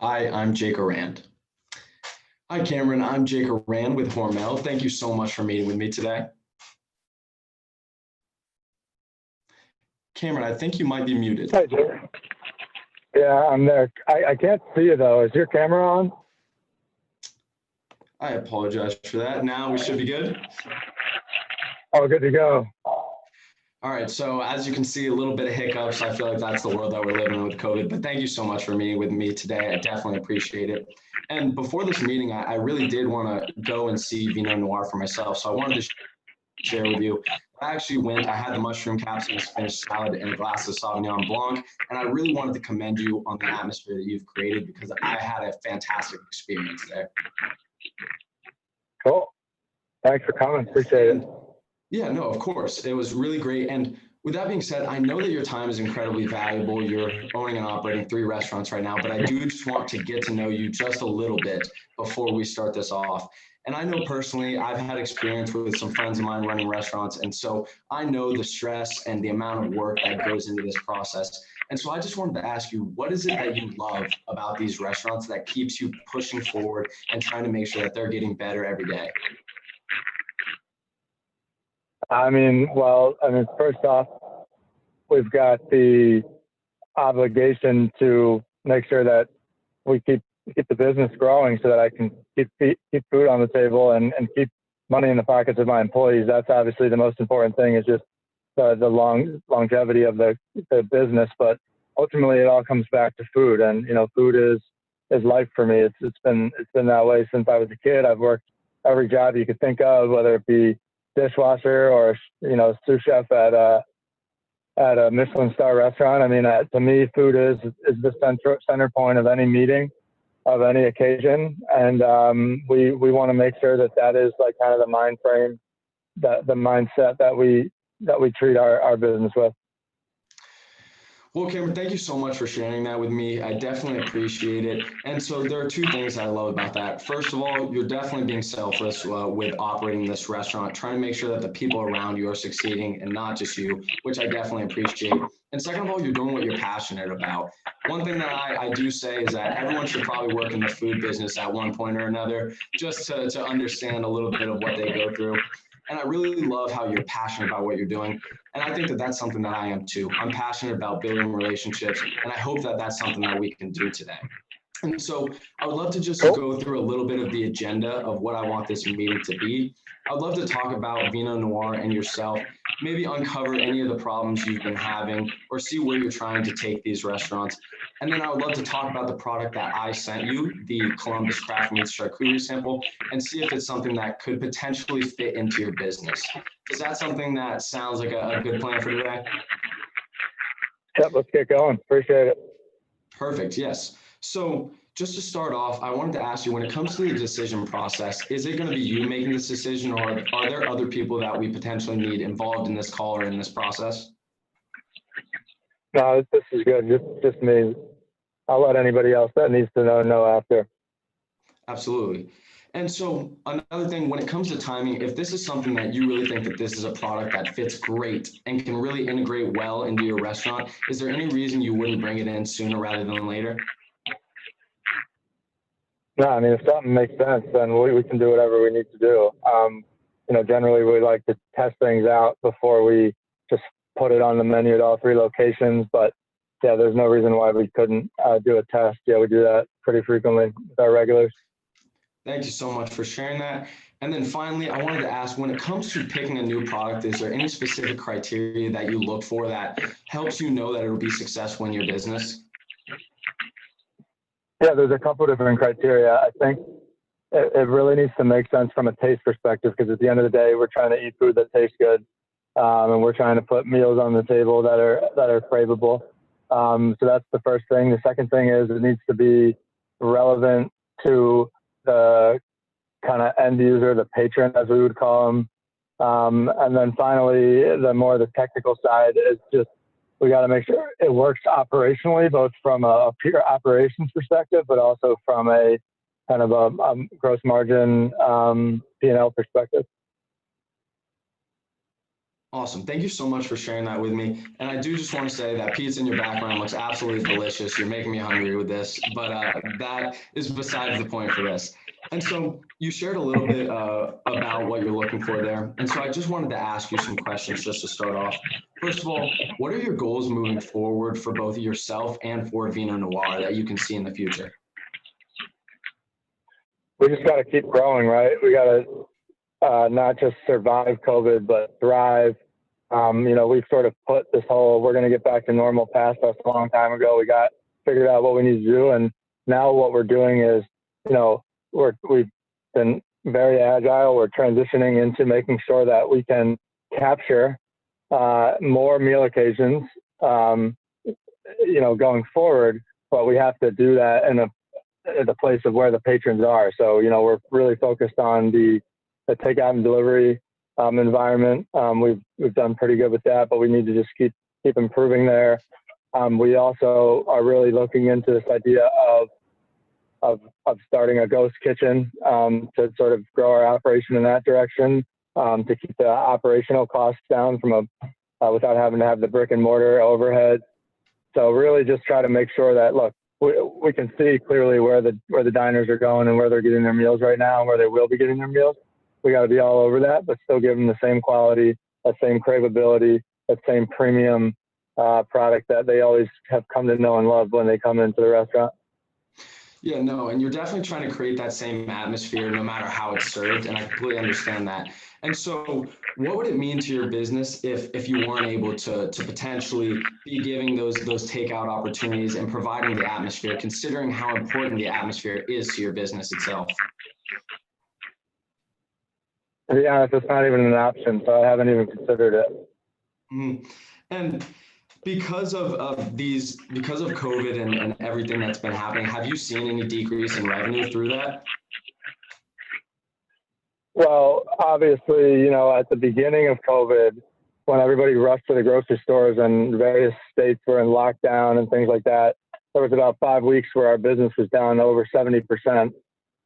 Hi, I'm Jake Aurand. Hi, Cameron. I'm Jake Aurand with Hormel. Thank you so much for meeting with me today. Cameron, I think you might be muted. Hi, Jake. Yeah, I'm there. I can't see you though. Is your camera on? I apologize for that. Now we should be good. Oh, good to go. All right, so as you can see, a little bit of hiccups. I feel like that's the world that we're living in with COVID, but thank you so much for meeting with me today. I definitely appreciate it. And before this meeting, I really did want to go and see Vino Noir for myself. So I wanted to share with you. I actually went, I had the mushroom caps and a spinach salad and a glass of Sauvignon Blanc. And I really wanted to commend you on the atmosphere that you've created because I had a fantastic experience there. Cool. Thanks for coming. Appreciate it. Yeah, no, of course. It was really great. And with that being said, I know that your time is incredibly valuable. You're owning and operating 3 restaurants right now, but I do just want to get to know you just a little bit before we start this off. And I know personally, I've had experience with some friends of mine running restaurants. And so I know the stress and the amount of work that goes into this process. And so I just wanted to ask you, what is it that you love about these restaurants that keeps you pushing forward and trying to make sure that they're getting better every day? First off, we've got the obligation to make sure that we keep the business growing so that I can keep food on the table and keep money in the pockets of my employees. That's obviously the most important thing, is just the longevity of the business. But ultimately, it all comes back to food, and food is life for me. It's been that way since I was a kid. I've worked every job you could think of, whether it be dishwasher or sous chef at a Michelin star restaurant. To me, food is the center point of any meeting, of any occasion, and we want to make sure that is like kind of the mind frame, the mindset that we treat our business with. Well, Cameron, thank you so much for sharing that with me. I definitely appreciate it. And so there are 2 things I love about that. First of all, you're definitely being selfless with operating this restaurant, trying to make sure that the people around you are succeeding and not just you, which I definitely appreciate. And second of all, you're doing what you're passionate about. One thing that I do say is that everyone should probably work in the food business at one point or another, just to understand a little bit of what they go through. And I really love how you're passionate about what you're doing. And I think that that's something that I am too. I'm passionate about building relationships, and I hope that that's something that we can do today. And so I would love to just go through a little bit of the agenda of what I want this meeting to be. I'd love to talk about Vino Noir and yourself, maybe uncover any of the problems you've been having or see where you're trying to take these restaurants. And then I would love to talk about the product that I sent you, the Columbus Craft Meats Charcuterie Sample, and see if it's something that could potentially fit into your business. Is that something that sounds like a good plan for today? Yep, let's get going. Appreciate it. Perfect, yes. So just to start off, I wanted to ask you, when it comes to the decision process, is it going to be you making this decision, or are there other people that we potentially need involved in this call or in this process? No, this is good. Just me. I'll let anybody else that needs to know after. Absolutely. And so another thing, when it comes to timing, if this is something that you really think that this is a product that fits great and can really integrate well into your restaurant, is there any reason you wouldn't bring it in sooner rather than later? No, if something makes sense, then we can do whatever we need to do. Generally we like to test things out before we just put it on the menu at all 3 locations. But yeah, there's no reason why we couldn't do a test. Yeah, we do that pretty frequently with our regulars. Thank you so much for sharing that. And then finally, I wanted to ask, when it comes to picking a new product, is there any specific criteria that you look for that helps you know that it will be successful in your business? Yeah, there's a couple different criteria. I think it really needs to make sense from a taste perspective, because at the end of the day, we're trying to eat food that tastes good, and we're trying to put meals on the table that are craveable. So that's the first thing. The second thing is it needs to be relevant to the kind of end user, the patron, as we would call them. And then finally, the technical side is just, we got to make sure it works operationally, both from a pure operations perspective, but also from a kind of a gross margin P&L perspective. Awesome. Thank you so much for sharing that with me. And I do just want to say that pizza in your background looks absolutely delicious. You're making me hungry with this, but that is besides the point for this. And so you shared a little bit about what you're looking for there. And so I just wanted to ask you some questions just to start off. First of all, what are your goals moving forward for both yourself and for Vino Noir that you can see in the future? We just got to keep growing, right? We got to not just survive COVID, but thrive. We've sort of put this whole we're going to get back to normal past us a long time ago. We got figured out what we need to do, and now what we're doing is, we've been very agile. We're transitioning into making sure that we can capture more meal occasions, going forward. But we have to do that in the place of where the patrons are. So, we're really focused on the takeout and delivery environment. We've done pretty good with that, but we need to just keep improving there. We also are really looking into this idea of starting a ghost kitchen to sort of grow our operation in that direction, to keep the operational costs down from without having to have the brick and mortar overhead. So really just try to make sure that, look, we can see clearly where the diners are going and where they're getting their meals right now and where they will be getting their meals. We got to be all over that, but still give them the same quality, that same craveability, that same premium product that they always have come to know and love when they come into the restaurant. Yeah, no, and you're definitely trying to create that same atmosphere no matter how it's served, and I completely understand that. And so what would it mean to your business if you weren't able to potentially be giving those takeout opportunities and providing the atmosphere, considering how important the atmosphere is to your business itself? To be honest, it's not even an option, so I haven't even considered it. Mhm. And because of COVID and everything that's been happening, have you seen any decrease in revenue through that? Well, obviously, at the beginning of COVID, when everybody rushed to the grocery stores and various states were in lockdown and things like that, there was about 5 weeks where our business was down over 70%.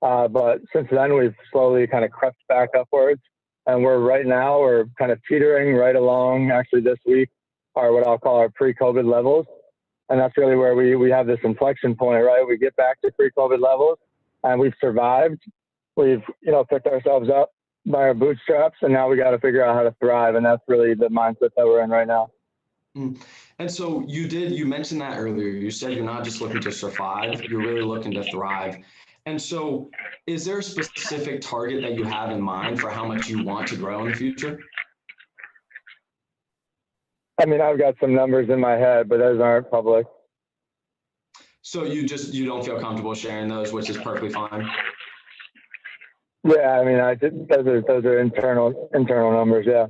But since then, we've slowly kind of crept back upwards. And we're kind of teetering right along, actually this week, are what I'll call our pre-COVID levels. And that's really where we have this inflection point, right? We get back to pre-COVID levels and we've survived. We've, picked ourselves up by our bootstraps, and now we got to figure out how to thrive. And that's really the mindset that we're in right now. And so you mentioned that earlier. You said you're not just looking to survive, you're really looking to thrive. And so is there a specific target that you have in mind for how much you want to grow in the future? I mean, I've got some numbers in my head, but those aren't public. So you don't feel comfortable sharing those, which is perfectly fine. Yeah, I mean, those are internal numbers. Yeah.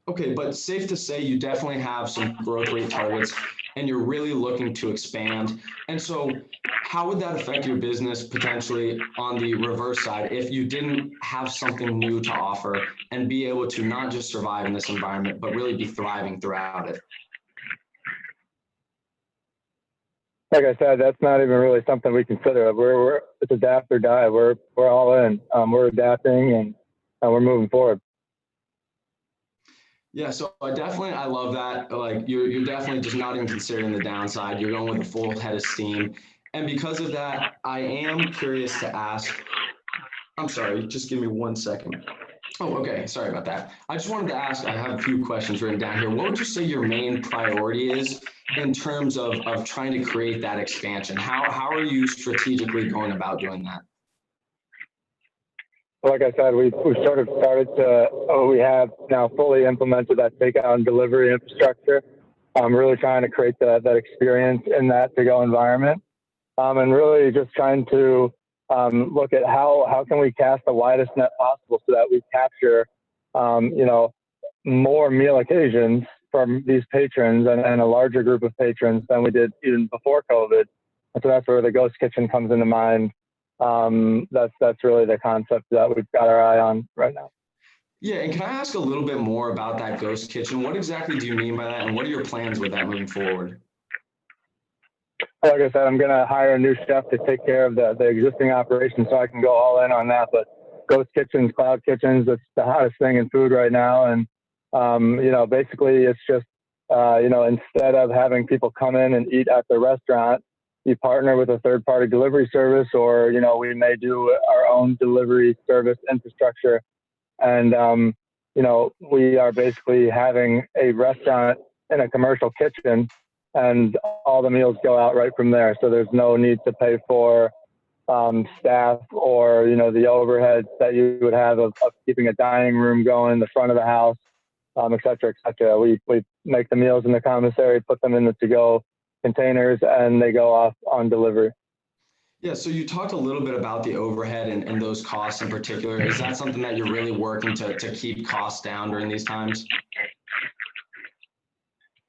Okay, but safe to say you definitely have some growth rate targets and you're really looking to expand. And so how would that affect your business potentially on the reverse side if you didn't have something new to offer and be able to not just survive in this environment, but really be thriving throughout it? Like I said, that's not even really something we consider. It's adapt or die. We're all in. We're adapting and we're moving forward. Yeah, so I love that. Like you're definitely just not even considering the downside. You're going with a full head of steam. And because of that, I am curious to ask, I'm sorry, just give me 1 second. Oh, okay. Sorry about that. I just wanted to ask, I have a few questions written down here. What would you say your main priority is in terms of trying to create that expansion? How are you strategically going about doing that? Like I said, we sort of started we have now fully implemented that takeout and delivery infrastructure. I'm really trying to create that experience in that to-go environment, and really just trying to look at how can we cast the widest net possible so that we capture, more meal occasions from these patrons and a larger group of patrons than we did even before COVID. And so that's where the ghost kitchen comes into mind. That's really the concept that we've got our eye on right now. Yeah, and can I ask a little bit more about that ghost kitchen? What exactly do you mean by that, and what are your plans with that moving forward? Like I said, I'm going to hire a new chef to take care of the existing operation so I can go all in on that. But ghost kitchens, cloud kitchens, that's the hottest thing in food right now. And Basically it's just, instead of having people come in and eat at the restaurant, you partner with a third-party delivery service, or, we may do our own delivery service infrastructure. And, we are basically having a restaurant in a commercial kitchen, and all the meals go out right from there. So there's no need to pay for staff or, the overheads that you would have of keeping a dining room going, the front of the house, et cetera, et cetera. We make the meals in the commissary, put them in the to-go containers, and they go off on delivery. Yeah, so you talked a little bit about the overhead and those costs in particular. Is that something that you're really working to keep costs down during these times?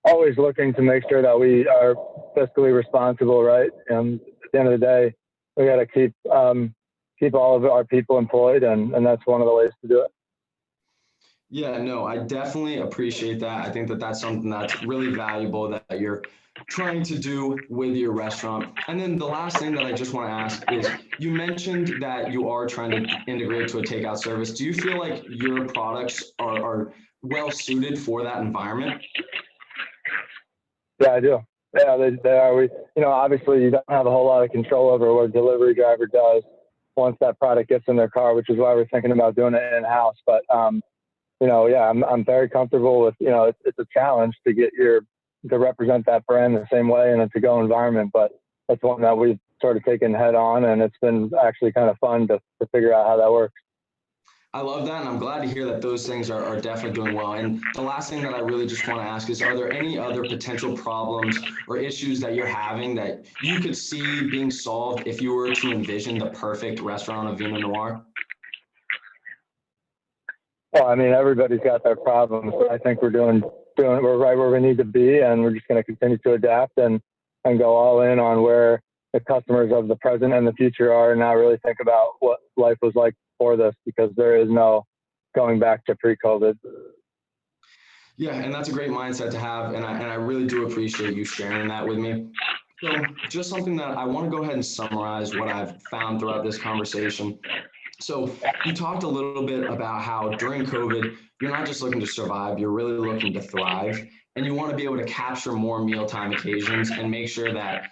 Always looking to make sure that we are fiscally responsible, right? And at the end of the day, we got to keep all of our people employed, and that's one of the ways to do it. Yeah, no, I definitely appreciate that. I think that that's something that's really valuable that you're trying to do with your restaurant. And then the last thing that I just want to ask is, you mentioned that you are trying to integrate to a takeout service. Do you feel like your products are well suited for that environment? Yeah, I do. Yeah, they are. Obviously you don't have a whole lot of control over what a delivery driver does once that product gets in their car, which is why we're thinking about doing it in-house. But, I'm very comfortable with, it's a challenge to get to represent that brand the same way in a to-go environment, but that's one that we've sort of taken head on, and it's been actually kind of fun to figure out how that works. I love that, and I'm glad to hear that those things are definitely doing well. And the last thing that I really just want to ask is, are there any other potential problems or issues that you're having that you could see being solved if you were to envision the perfect restaurant of Vino Noir? Well, I mean, everybody's got their problems. I think we're right where we need to be, and we're just going to continue to adapt and go all in on where the customers of the present and the future are, and not really think about what life was like before this, because there is no going back to pre-COVID. Yeah, and that's a great mindset to have, and I really do appreciate you sharing that with me. So just something that I want to go ahead and summarize what I've found throughout this conversation. So you talked a little bit about how during COVID, you're not just looking to survive, you're really looking to thrive, and you want to be able to capture more mealtime occasions and make sure that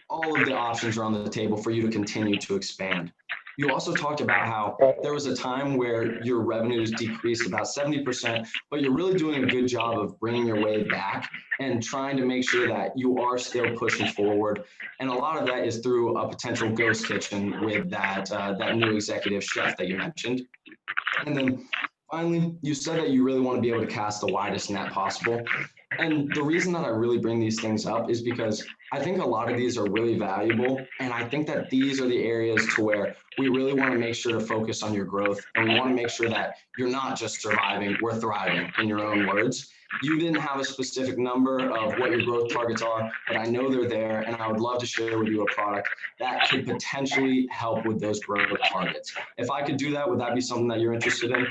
all of the options are on the table for you to continue to expand. You also talked about how there was a time where your revenues decreased about 70%, but you're really doing a good job of bringing your way back and trying to make sure that you are still pushing forward. And a lot of that is through a potential ghost kitchen with that new executive chef that you mentioned. And then finally, you said that you really want to be able to cast the widest net possible. And the reason that I really bring these things up is because I think a lot of these are really valuable. And I think that these are the areas to where we really want to make sure to focus on your growth. And we want to make sure that you're not just surviving, we're thriving, in your own words. You didn't have a specific number of what your growth targets are, but I know they're there. And I would love to share with you a product that could potentially help with those growth targets. If I could do that, would that be something that you're interested in?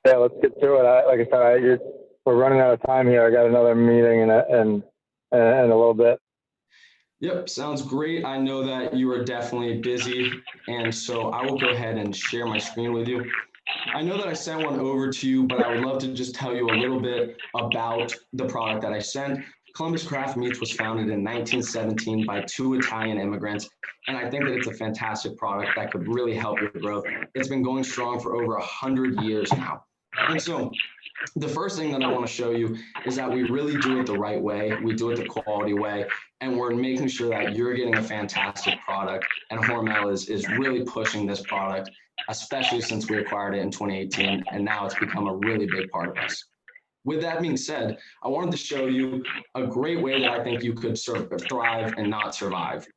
Yeah, let's get through it. Like I said, we're running out of time here. I got another meeting in a little bit. Yep, sounds great. I know that you are definitely busy, and so I will go ahead and share my screen with you. I know that I sent one over to you, but I would love to just tell you a little bit about the product that I sent. Columbus Craft Meats was founded in 1917 by two Italian immigrants, and I think that it's a fantastic product that could really help your growth. It's been going strong for over 100 years now. And so the first thing that I want to show you is that we really do it the right way. We do it the quality way, and we're making sure that you're getting a fantastic product. And Hormel is really pushing this product, especially since we acquired it in 2018, and now it's become a really big part of us. With that being said, I wanted to show you a great way that I think you could thrive and not survive.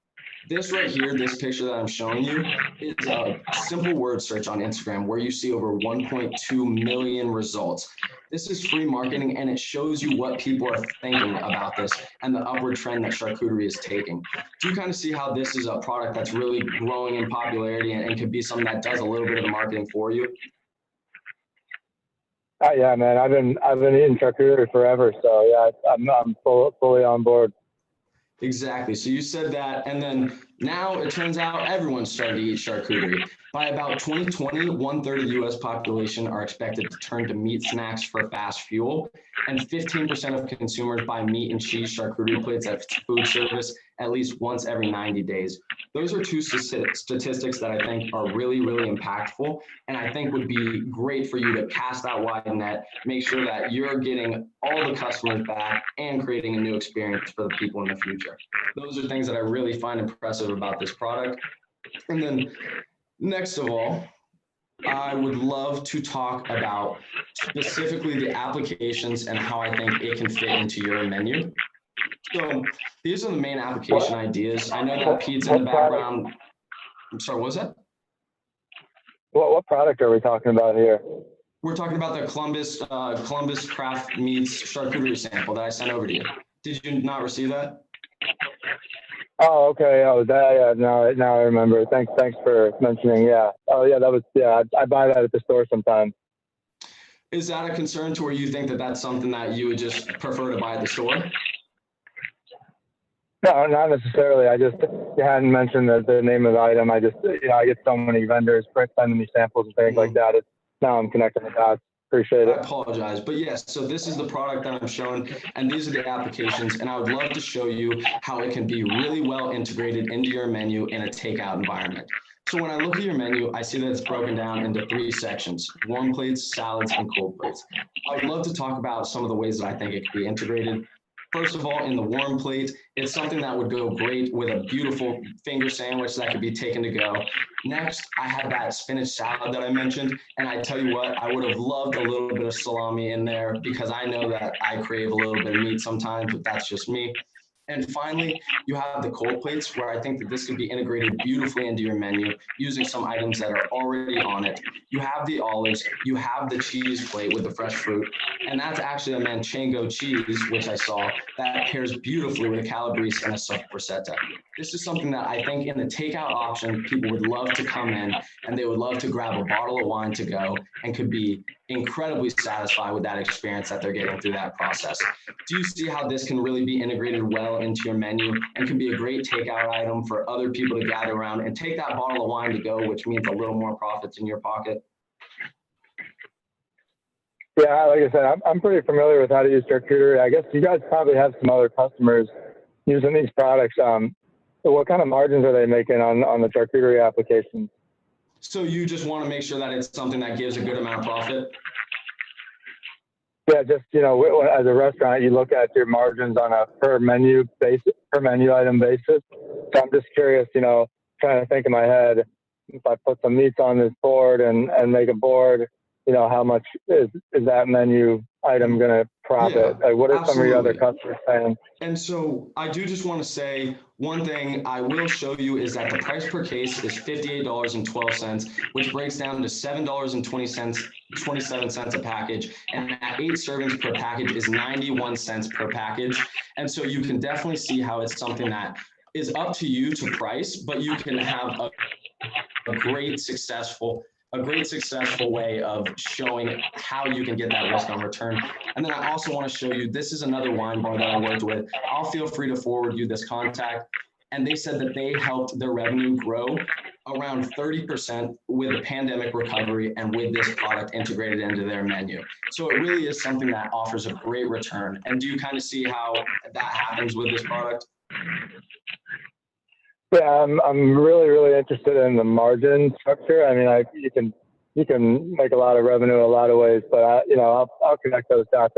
This right here, this picture that I'm showing you, is a simple word search on Instagram where you see over 1.2 million results. This is free marketing, and it shows you what people are thinking about this and the upward trend that charcuterie is taking. Do you kind of see how this is a product that's really growing in popularity and could be something that does a little bit of the marketing for you? Yeah, man, I've been eating charcuterie forever, so yeah, I'm fully on board. Exactly. So you said that, and then now it turns out everyone's starting to eat charcuterie. By about 2020, one-third of the US population are expected to turn to meat snacks for fast fuel, and 15% of consumers buy meat and cheese charcuterie plates at food service at least once every 90 days. Those are two statistics that I think are really, really impactful, and I think would be great for you to cast that wide net, make sure that you're getting all the customers back and creating a new experience for the people in the future. Those are things that I really find impressive about this product. And then next of all, I would love to talk about specifically the applications and how I think it can fit into your menu. So these are the main application ideas. I know that Pete's in the background. I'm sorry, what was that? What product are we talking about here? We're talking about the Columbus Craft Meats charcuterie sample that I sent over to you. Did you not receive that? Oh, okay. Oh, that, yeah. Now I remember. Thanks for mentioning. Yeah. Oh, yeah. That was, yeah. I buy that at the store sometimes. Is that a concern to where you think that that's something that you would just prefer to buy at the store? No, not necessarily. You hadn't mentioned the name of the item. I just, I get so many vendors sending me samples and things like that. Now I'm connecting the dots. Appreciate it. I apologize, but yes, so this is the product that I'm showing, and these are the applications, and I would love to show you how it can be really well integrated into your menu in a takeout environment. So when I look at your menu, I see that it's broken down into 3 sections: warm plates, salads, and cold plates. I would love to talk about some of the ways that I think it could be integrated. First of all, in the warm plate, it's something that would go great with a beautiful finger sandwich that could be taken to go. Next, I had that spinach salad that I mentioned, and I tell you what, I would have loved a little bit of salami in there because I know that I crave a little bit of meat sometimes, but that's just me. And finally, you have the cold plates, where I think that this could be integrated beautifully into your menu using some items that are already on it. You have the olives, you have the cheese plate with the fresh fruit, and that's actually a manchego cheese, which I saw, that pairs beautifully with a calabrese and a sopressata. This is something that I think in the takeout option, people would love to come in and they would love to grab a bottle of wine to go and could be incredibly satisfied with that experience that they're getting through that process. Do you see how this can really be integrated well into your menu and can be a great takeout item for other people to gather around and take that bottle of wine to go, which means a little more profits in your pocket? Yeah, like I said, I'm pretty familiar with how to use charcuterie. I guess you guys probably have some other customers using these products. So what kind of margins are they making on the charcuterie applications? So you just want to make sure that it's something that gives a good amount of profit? Yeah, just, as a restaurant, you look at your margins on a per menu item basis. So I'm just curious, trying to think in my head, if I put some meats on this board and make a board, how much is that menu item going to profit? Yeah, like, what are absolutely. some of your other customers saying? And so I do just want to say one thing I will show you is that the price per case is $58.12, which breaks down to $7.27 a package. And at 8 servings per package is 91 cents per package. And so you can definitely see how it's something that is up to you to price, but you can have a great successful way of showing how you can get that risk on return. And then I also want to show you, this is another wine bar that I worked with. I'll feel free to forward you this contact. And they said that they helped their revenue grow around 30% with the pandemic recovery and with this product integrated into their menu. So it really is something that offers a great return. And do you kind of see how that happens with this product? Yeah, I'm really, really interested in the margin structure. I mean, you can make a lot of revenue a lot of ways, but I'll connect those dots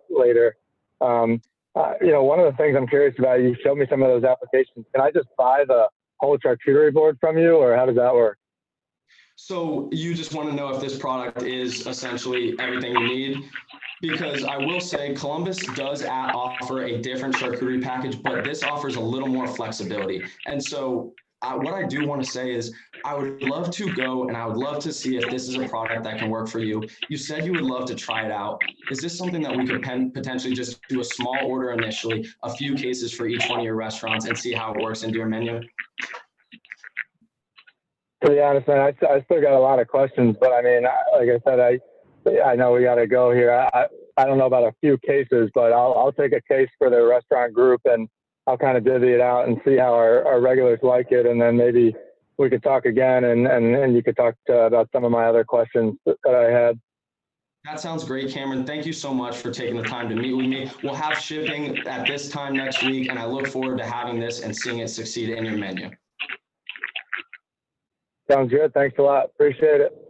later. One of the things I'm curious about, you showed me some of those applications. Can I just buy the whole charcuterie board from you, or how does that work? So you just want to know if this product is essentially everything you need? Because I will say Columbus does offer a different charcuterie package, but this offers a little more flexibility. And so what I do want to say is I would love to go and I would love to see if this is a product that can work for you. You said you would love to try it out. Is this something that we could potentially just do a small order initially, a few cases for each one of your restaurants, and see how it works into your menu? To be honest, man, I still got a lot of questions, but I mean, like I said, I know we got to go here. I don't know about a few cases, but I'll take a case for the restaurant group and I'll kind of divvy it out and see how our regulars like it. And then maybe we could talk again, and you could talk about some of my other questions that I had. That sounds great, Cameron. Thank you so much for taking the time to meet with me. We'll have shipping at this time next week, and I look forward to having this and seeing it succeed in your menu. Sounds good. Thanks a lot. Appreciate it.